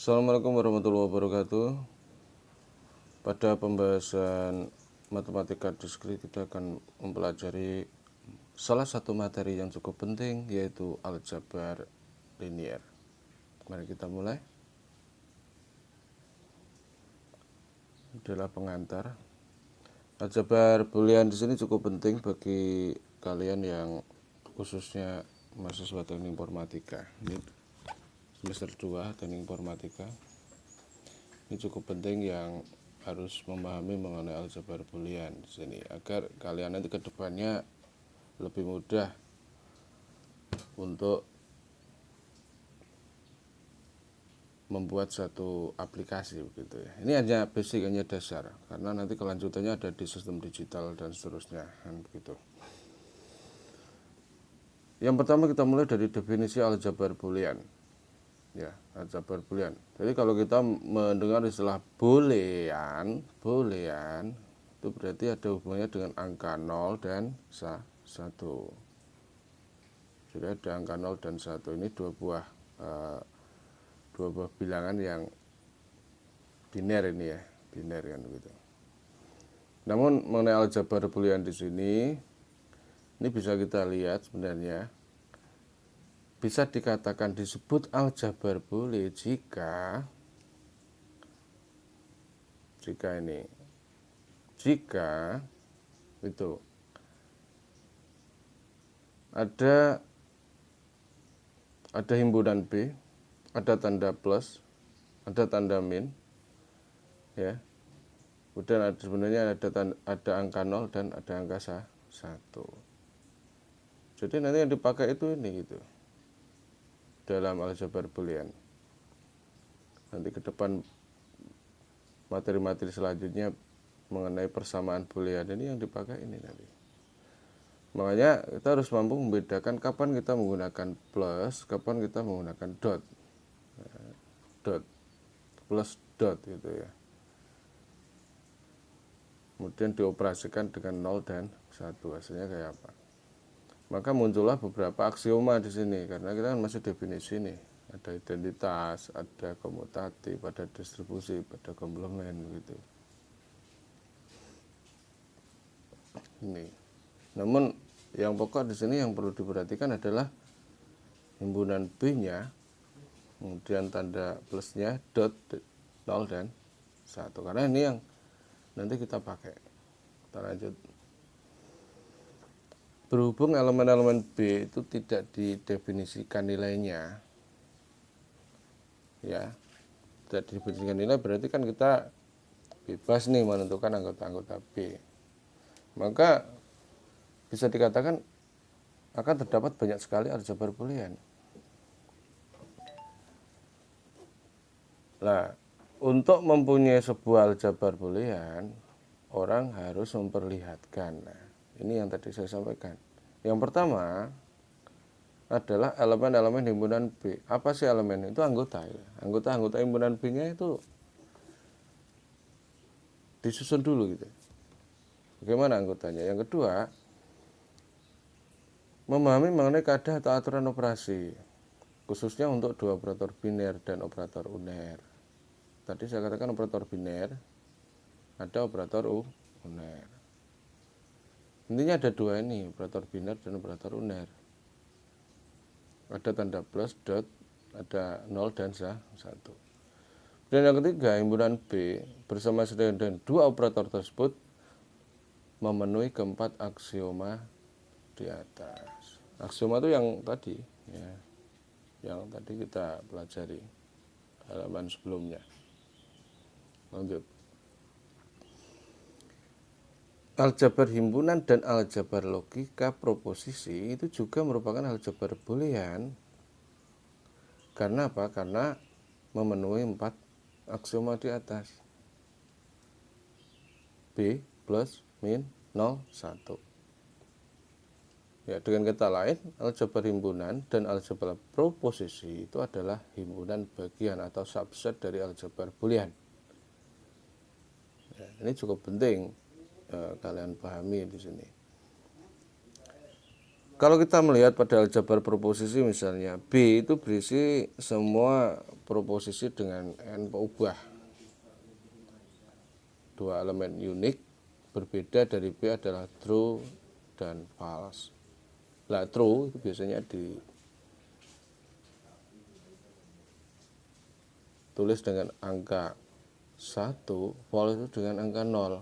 Assalamualaikum warahmatullahi wabarakatuh. Pada pembahasan matematika diskrit kita akan mempelajari salah satu materi yang cukup penting, yaitu aljabar linier. Mari kita mulai. Adalah pengantar. Aljabar boolean di sini cukup penting bagi kalian yang khususnya mahasiswa teknik informatika. Ini semester 2 teknik informatika. Ini cukup penting yang harus memahami mengenai aljabar boolean di sini agar kalian nanti ke depannya lebih mudah untuk membuat satu aplikasi begitu ya. Ini hanya basic, hanya dasar, karena nanti kelanjutannya ada di sistem digital dan seterusnya kan begitu. Yang pertama kita mulai dari definisi aljabar boolean. Ya, aljabar boolean. Jadi kalau kita mendengar istilah boolean itu berarti ada hubungannya dengan angka 0 dan 1. Jadi ada angka 0 dan 1 ini dua buah bilangan yang biner ini ya, biner kan begitu. Namun mengenai aljabar boolean di sini ini bisa kita lihat sebenarnya bisa dikatakan disebut aljabar boolean jika itu ada himpunan B, ada tanda plus, ada tanda min, ya. Kemudian sebenarnya ada angka 0 dan ada angka 1. Jadi nanti yang dipakai itu ini gitu dalam aljabar boolean. Nanti ke depan materi-materi selanjutnya mengenai persamaan boolean ini yang dipakai ini nanti. Makanya kita harus mampu membedakan kapan kita menggunakan plus, kapan kita menggunakan dot. Dot plus dot gitu ya. Kemudian dioperasikan dengan 0 dan 1, hasilnya kayak apa. Maka muncullah beberapa aksioma di sini karena kita kan masih definisi nih. Ada identitas, ada komutatif, ada distribusi, ada komplement gitu. Ini. Namun yang pokok di sini yang perlu diperhatikan adalah himpunan B-nya, kemudian tanda plusnya, dot, 0 dan 1. Karena ini yang nanti kita pakai. Kita lanjut. Berhubung elemen-elemen B itu tidak didefinisikan nilainya, ya, tidak didefinisikan nilai berarti kan kita bebas nih menentukan anggota-anggota B. Maka bisa dikatakan akan terdapat banyak sekali aljabar boolean. Nah, untuk mempunyai sebuah aljabar boolean, orang harus memperlihatkan. Nah, ini yang tadi saya sampaikan. Yang pertama adalah elemen-elemen himpunan B. Apa sih elemen? Itu anggota ya. Anggota himpunan B-nya itu disusun dulu gitu. Bagaimana anggotanya? Yang kedua, memahami mengenai kaidah atau aturan operasi, khususnya untuk dua operator biner dan operator uner. Tadi saya katakan operator biner, ada operator uner. Intinya ada dua ini, operator biner dan operator uner. Ada tanda plus, dot, ada 0 dan 1. Dan yang ketiga, himpunan B bersama dengan dua operator tersebut memenuhi keempat aksioma di atas. Aksioma itu yang tadi, ya, yang tadi kita pelajari halaman sebelumnya. Lanjut. Aljabar himpunan dan aljabar logika proposisi itu juga merupakan aljabar boolean. Karena apa? Karena memenuhi 4 aksioma di atas. B plus min 0 1. Ya, dengan kata lain, aljabar himpunan dan aljabar proposisi itu adalah himpunan bagian atau subset dari aljabar boolean. Ya, ini cukup penting kalian pahami di sini. Kalau kita melihat pada aljabar proposisi misalnya, B itu berisi semua proposisi dengan n peubah. Dua elemen unik berbeda dari B adalah true dan false. Nah, true itu biasanya ditulis dengan angka 1, false itu dengan angka 0.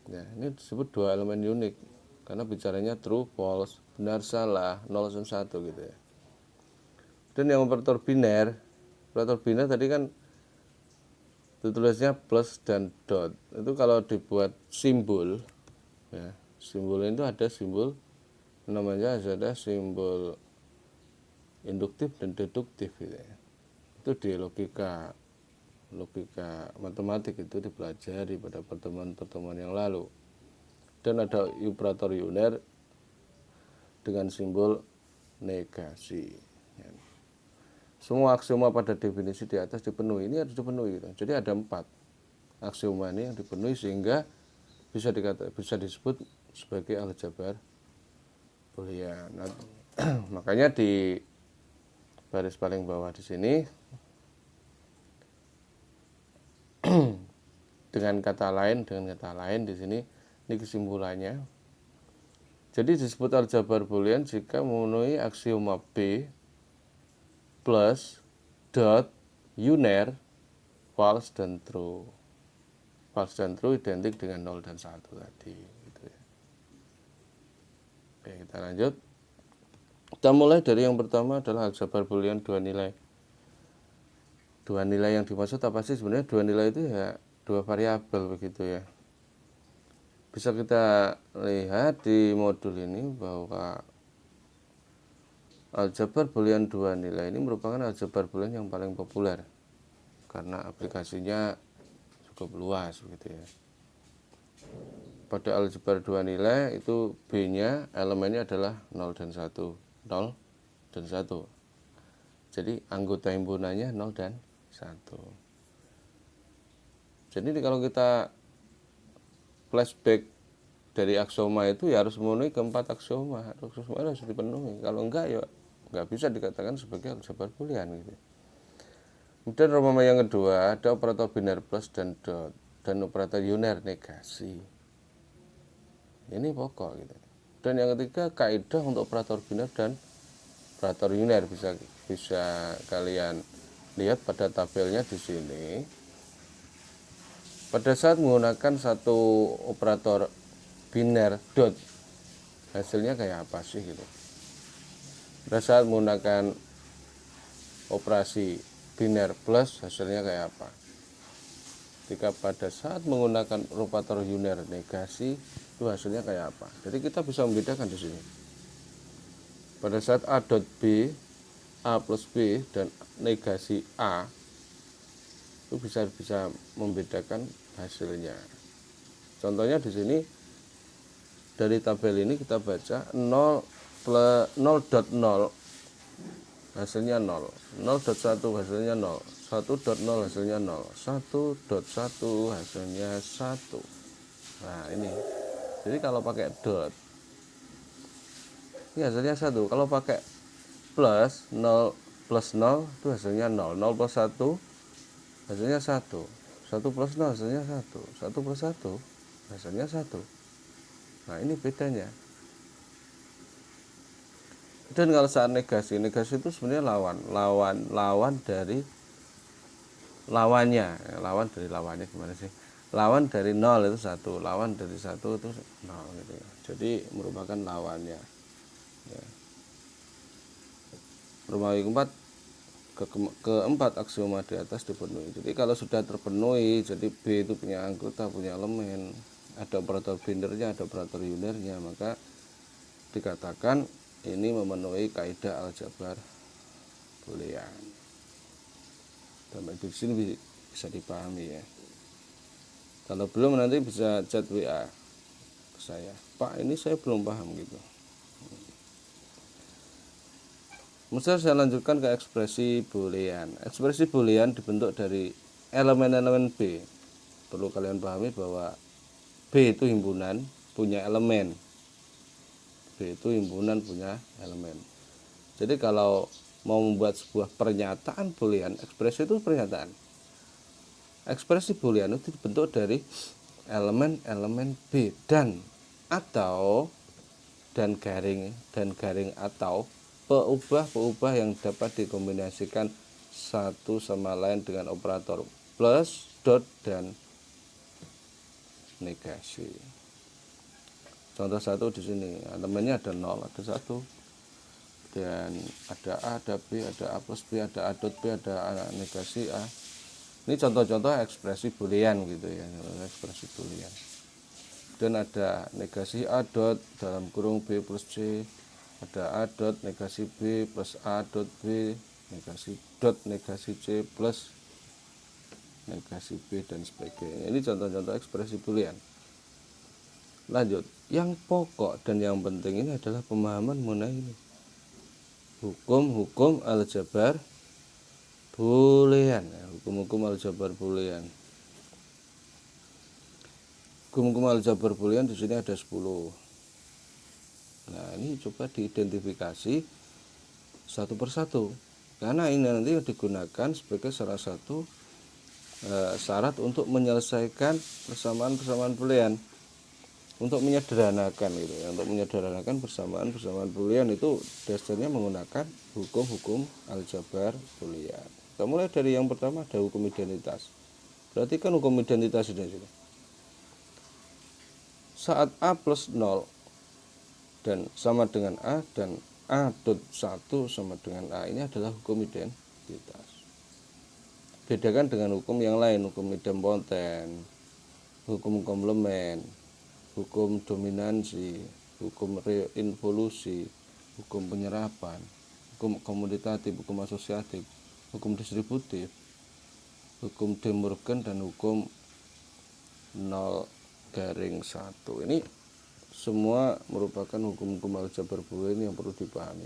Ya, ini disebut dua elemen unik. Karena bicaranya true, false, benar, salah, 0 dan 1 gitu ya. Dan yang operator biner tadi kan ditulisnya plus dan dot. Itu kalau dibuat simbol, ya, simbol itu ada simbol namanya ada simbol induktif dan deduktif gitu ya. Itu di logika matematik itu dipelajari pada pertemuan-pertemuan yang lalu. Dan ada operator uner dengan simbol negasi. Semua aksioma pada definisi di atas dipenuhi. Ini harus dipenuhi. Jadi ada 4 aksioma ini yang dipenuhi sehingga bisa disebut sebagai aljabar boolean. Nah, makanya di baris paling bawah di sini dengan kata lain di sini ini kesimpulannya. Jadi disebut aljabar boolean jika memenuhi aksioma B plus dot uner false dan true. False dan true identik dengan 0 dan 1 tadi gitu ya. Oke, kita lanjut. Kita mulai dari yang pertama adalah aljabar boolean dua nilai. Dua nilai yang dimaksud apa sih sebenarnya? Dua nilai itu ya dua variabel begitu ya. Bisa kita lihat di modul ini bahwa aljabar boolean dua nilai ini merupakan aljabar boolean yang paling populer karena aplikasinya cukup luas begitu ya. Pada aljabar dua nilai itu B-nya elemennya adalah 0 dan 1. 0 dan 1. Jadi anggota himpunannya 0 dan 1. Jadi kalau kita flashback dari aksioma itu ya harus memenuhi keempat aksioma. Aksioma harus dipenuhi. Kalau enggak ya enggak bisa dikatakan sebagai aljabar boolean gitu. Kemudian rumpama yang kedua ada operator biner plus dan dot dan operator uner negasi. Ini pokok gitu. Dan yang ketiga kaidah untuk operator biner dan operator uner bisa kalian lihat pada tabelnya di sini. Pada saat menggunakan satu operator biner dot hasilnya kayak apa sih gitu. Pada saat menggunakan operasi biner plus hasilnya kayak apa. Jika pada saat menggunakan operator uner negasi itu hasilnya kayak apa. Jadi kita bisa membedakan di sini. Pada saat A dot B, A plus B dan negasi A itu bisa membedakan hasilnya. Contohnya di sini dari tabel ini kita baca 0 dot 0 hasilnya 0, 0 dot 1 hasilnya 0, 1 dot 0 hasilnya 0, 1 dot 1 hasilnya 1. Nah ini, jadi kalau pakai dot ini hasilnya 1. Kalau pakai plus 0 plus 0 itu hasilnya 0, 0 plus 1 hasilnya 1, 1 plus 0 hasilnya 1, 1 plus 1 hasilnya 1. Nah ini bedanya. Dan kalau saat negasi itu sebenarnya lawan dari lawannya. Lawan dari lawannya gimana sih? Lawan dari 0 itu 1, lawan dari 1 itu 0 gitu ya. Jadi merupakan lawannya. Ya. Rumah keempat keempat aksioma di atas dipenuhi. Jadi kalau sudah terpenuhi, jadi B itu punya anggota, punya elemen, ada operator bindernya, ada operator unernya, maka dikatakan ini memenuhi kaidah aljabar boolean. Sampai di sini bisa dipahami ya. Kalau belum nanti bisa chat WA ke saya. Pak, ini saya belum paham gitu. Kemudian saya lanjutkan ke ekspresi boolean. Ekspresi boolean dibentuk dari elemen-elemen B. Perlu kalian pahami bahwa B itu himpunan, punya elemen. B itu himpunan punya elemen. Jadi kalau mau membuat sebuah pernyataan boolean, ekspresi itu pernyataan. Ekspresi boolean itu dibentuk dari elemen-elemen B dan garing atau peubah-peubah yang dapat dikombinasikan satu sama lain dengan operator plus, dot, dan negasi. Contoh satu di sini, elemennya ada 0, ada 1, dan ada A, ada B, ada A plus B, ada A dot B, ada A negasi A. Ini contoh-contoh ekspresi boolean gitu ya, ekspresi boolean. Dan ada negasi A dot dalam kurung B plus C, ada A dot negasi B plus A dot B negasi dot negasi C plus negasi B dan sebagainya. Ini contoh-contoh ekspresi boolean. Lanjut, yang pokok dan yang penting ini adalah pemahaman mengenai ini. Hukum-hukum aljabar boolean, hukum-hukum aljabar boolean. Hukum-hukum aljabar boolean di sini ada 10. Nah, ini coba diidentifikasi satu persatu. Karena ini nanti digunakan sebagai salah satu syarat untuk menyelesaikan persamaan-persamaan boolean. Untuk menyederhanakan gitu ya, untuk menyederhanakan persamaan boolean itu dasarnya menggunakan hukum-hukum aljabar boolean. Kita mulai dari yang pertama, ada hukum identitas. Perhatikan hukum identitas di sini. Saat A plus 0 dan sama dengan A dan A dot 1 sama dengan A, ini adalah hukum identitas. Bedakan dengan hukum yang lain, hukum idempoten, hukum komplement, hukum dominansi, hukum reinvolusi, hukum penyerapan, hukum komutatif, hukum asosiatif, hukum distributif, hukum De Morgan, dan hukum 0-1. Ini semua merupakan hukum-hukum aljabar boolean yang perlu dipahami.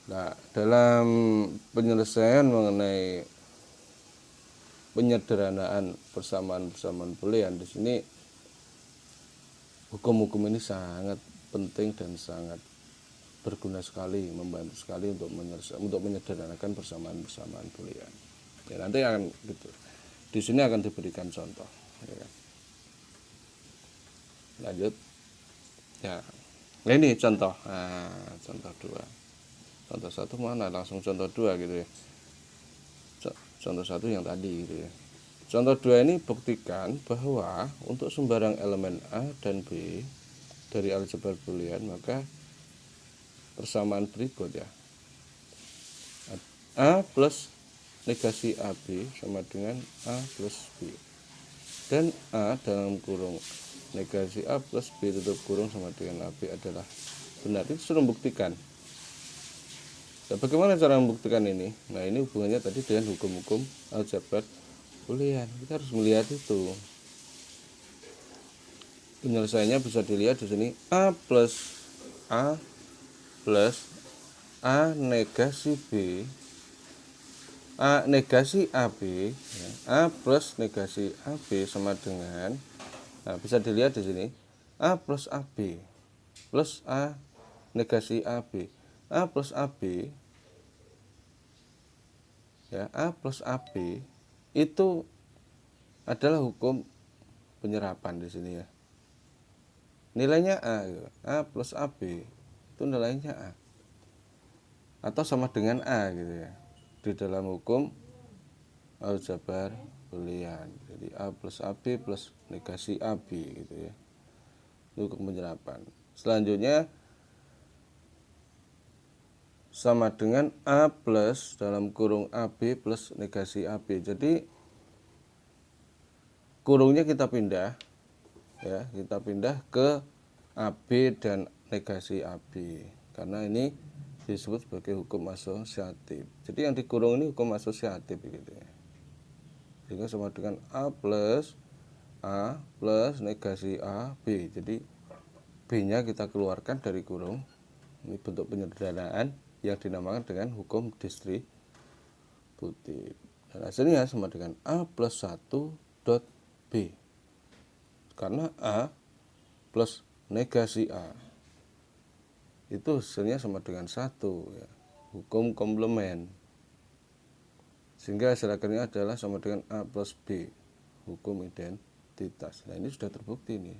Nah, dalam penyelesaian mengenai penyederhanaan persamaan-persamaan boolean di sini, hukum-hukum ini sangat penting dan sangat berguna sekali, membantu sekali untuk menyederhanakan persamaan-persamaan boolean. Ya, nanti akan gitu. Di sini akan diberikan contoh. Ya. Lanjut. Ya. Nah, ini contoh. Nah, contoh 2. Contoh 1 mana? Langsung contoh 2 gitu ya. Contoh 1 yang tadi gitu ya. Contoh 2 ini buktikan bahwa untuk sembarang elemen A dan B dari aljabar boolean, maka persamaan berikut ya. A plus negasi AB sama dengan A plus B. Dan A dalam kurung negasi A plus B tutup kurung sama dengan AB adalah benar. Itu sudah membuktikan. Nah, bagaimana cara membuktikan ini? Nah, ini hubungannya tadi dengan hukum-hukum aljabar boolean. Kita harus melihat itu. Penyelesaiannya bisa dilihat di sini. A plus A negasi B, A negasi AB, ya, A plus negasi AB sama dengan, nah bisa dilihat di sini, A plus AB plus A negasi AB. A plus AB, ya, A plus AB itu adalah hukum penyerapan di sini ya. Nilainya A, A plus AB itu nilainya A atau sama dengan A gitu ya, di dalam hukum aljabar boolean. Jadi A plus AB plus negasi AB gitu ya, itu hukum penyerapan. Selanjutnya sama dengan A plus dalam kurung AB plus negasi AB. Jadi kurungnya kita pindah ya, kita pindah ke AB dan negasi AB karena ini disebut sebagai hukum asosiatif. Jadi yang dikurung ini hukum asosiatif gitu ya. Sehingga sama dengan A plus negasi AB. Jadi B-nya kita keluarkan dari kurung. Ini bentuk penyederhanaan yang dinamakan dengan hukum distributif. Dan hasilnya sama dengan A plus 1 dot B. Karena A plus negasi A itu hasilnya sama dengan 1 ya. Hukum komplement. Sehingga hasil akhirnya adalah sama dengan A plus B, hukum identitas. Nah, ini sudah terbukti nih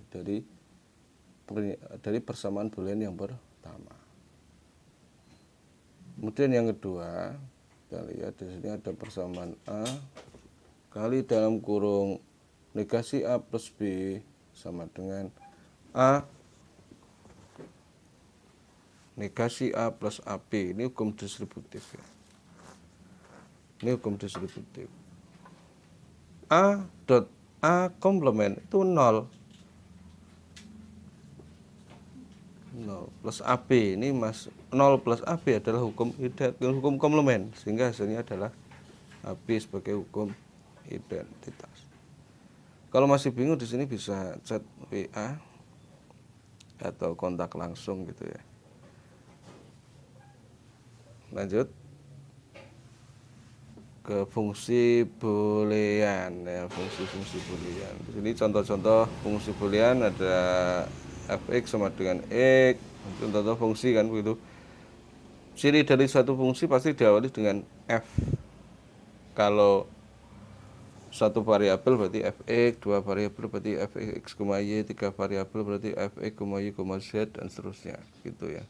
dari persamaan boolean yang pertama. Kemudian yang kedua, kita lihat di sini ada persamaan A kali dalam kurung negasi A plus B sama dengan A negasi A plus AB. Ini hukum distributif ya. Ini hukum distributif. A dot A komplement itu 0 plus AB. Ini 0 plus AB adalah hukum komplement, sehingga hasilnya adalah AB sebagai hukum identitas. Kalau masih bingung di sini bisa chat WA atau kontak langsung gitu ya. Lanjut ke fungsi boolean ya, fungsi boolean. Di sini contoh-contoh fungsi boolean ada fx sama dengan x. Contoh fungsi kan begitu. Ciri dari suatu fungsi pasti diawali dengan f. Kalau satu variabel berarti fx, dua variabel berarti fx, y, tiga variabel berarti fx, y, z dan seterusnya gitu ya.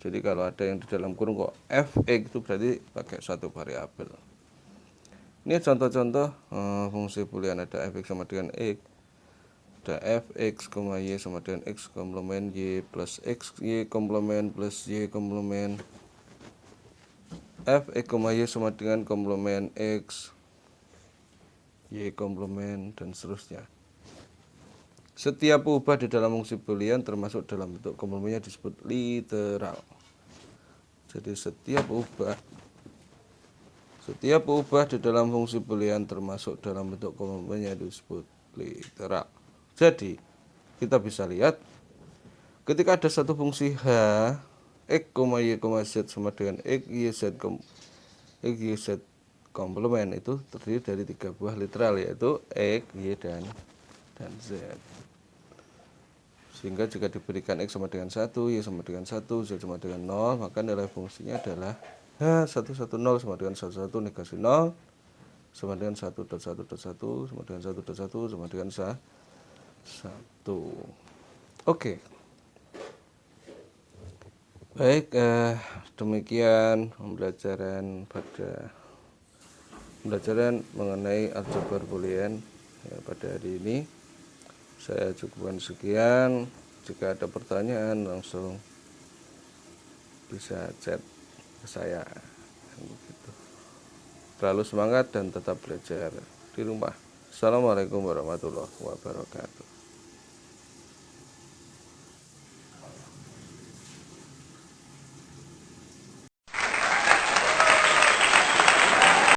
Jadi kalau ada yang di dalam kurung kok fx itu berarti pakai satu variabel. Ini contoh-contoh fungsi boolean. Ada fx sama dengan x, ada fx, y sama dengan x komplement y plus x y komplement plus y komplement, fx, y sama dengan komplement x y komplement dan seterusnya. Setiap ubah di dalam fungsi boolean termasuk dalam bentuk komplementnya disebut literal. Jadi setiap ubah di dalam fungsi boolean termasuk dalam bentuk komplementnya disebut literal. Jadi kita bisa lihat ketika ada satu fungsi h x, y, z sama dengan x, y, z komplement itu terdiri dari 3 buah literal, yaitu x, y, dan z. Sehingga jika diberikan x sama dengan 1, y sama dengan 1, z sama dengan 0, maka nilai fungsinya adalah H110 sama dengan 11 negasi 0 sama dengan 1.1.1 sama dengan 1.1 sama dengan 1. Oke. Baik, demikian pembelajaran mengenai aljabar boolean ya, pada hari ini. Saya cukupkan sekian. Jika ada pertanyaan langsung bisa chat ke saya. Begitu. Terlalu semangat dan tetap belajar di rumah. Assalamualaikum warahmatullahi wabarakatuh.